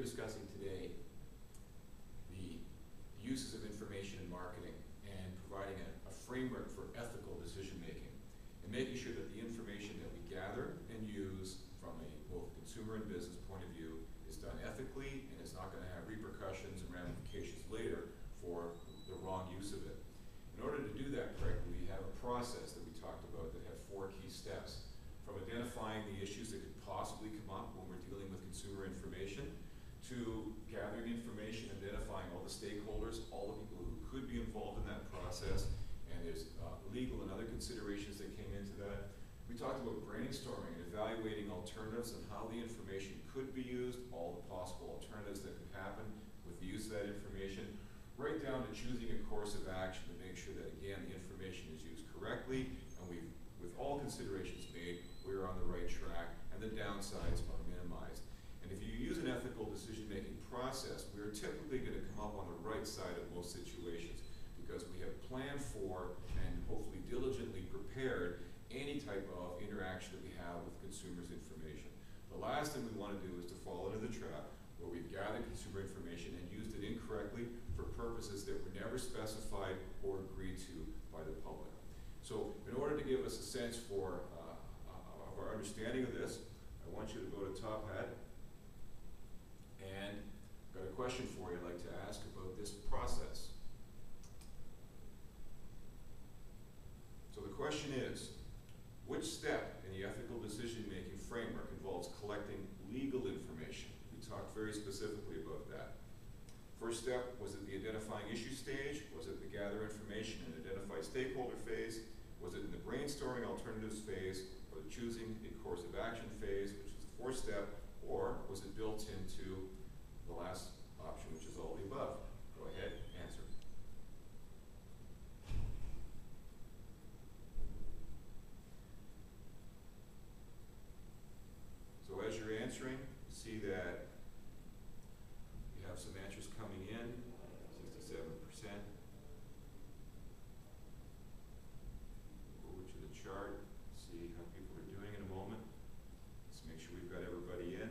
discussing today the uses of information in marketing and providing a framework for ethical decision making and making sure that the information that we gather and use from a both consumer and business point of view is done ethically and is not going to have repercussions and ramifications later for the wrong use of it. In order to do that correctly, we have a process that we talked about that had 4 key steps. From identifying the issues that could possibly come up when we're dealing with consumer information, to gathering information, identifying all the stakeholders, all the people who could be involved in that process, and there's legal and other considerations that came into that. We talked about brainstorming and evaluating alternatives and how the information could be used, all the possible alternatives that could happen with the use of that information, right down to choosing a course of action to make sure that, again, the information is used correctly, and we've, with all considerations made, we're on the right track, and the downsides are minimized. And if you use an ethical decision-making process, we're typically going to come up on the right side of most situations because we have planned for and hopefully diligently prepared any type of interaction that we have with consumers' information. The last thing we want to do is to fall into the trap where we've gathered consumer information and used it incorrectly for purposes that were never specified or agreed to by the public. So in order to give us a sense for our understanding of this, I want you to go to Top Hat, and I've got a question for you I'd like to ask about this process. So the question is, which step in the ethical decision-making framework involves collecting legal information? We talked very specifically about that. First step, was it the identifying issue stage? Was it the gather information and identify stakeholder phase? Was it in the brainstorming alternatives phase, or the choosing a course of action phase, which is the 4th step, or was it built into the last option, which is all the above? Go ahead, answer. So as you're answering, you see that you have some answers coming in, 67%. Over to the chart, see how people are doing in a moment. Let's make sure we've got everybody in.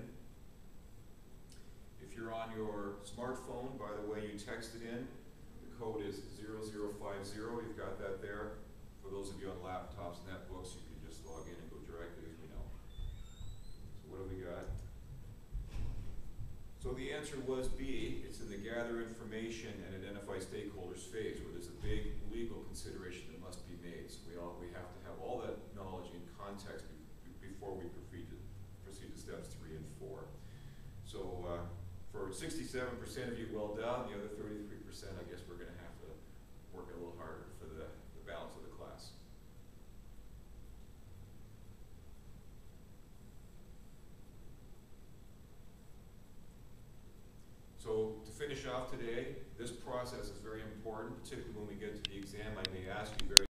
If you're on your smartphone, by the way, you texted in. The code is 0050. You've got that there. For those of you on laptops and netbooks, you can just log in and go directly, as we know. So what do we got? So the answer was B. It's in the gather information and identify stakeholders phase, where there's a big legal consideration that must be made. So we have to have all that knowledge in context before we proceed to steps 3 and 4. So for 67% of you, well done. The other 33%, I guess we're going to have to work a little harder for the balance of the class. So to finish off today, this process is very important, particularly when we get to the exam. I may ask you very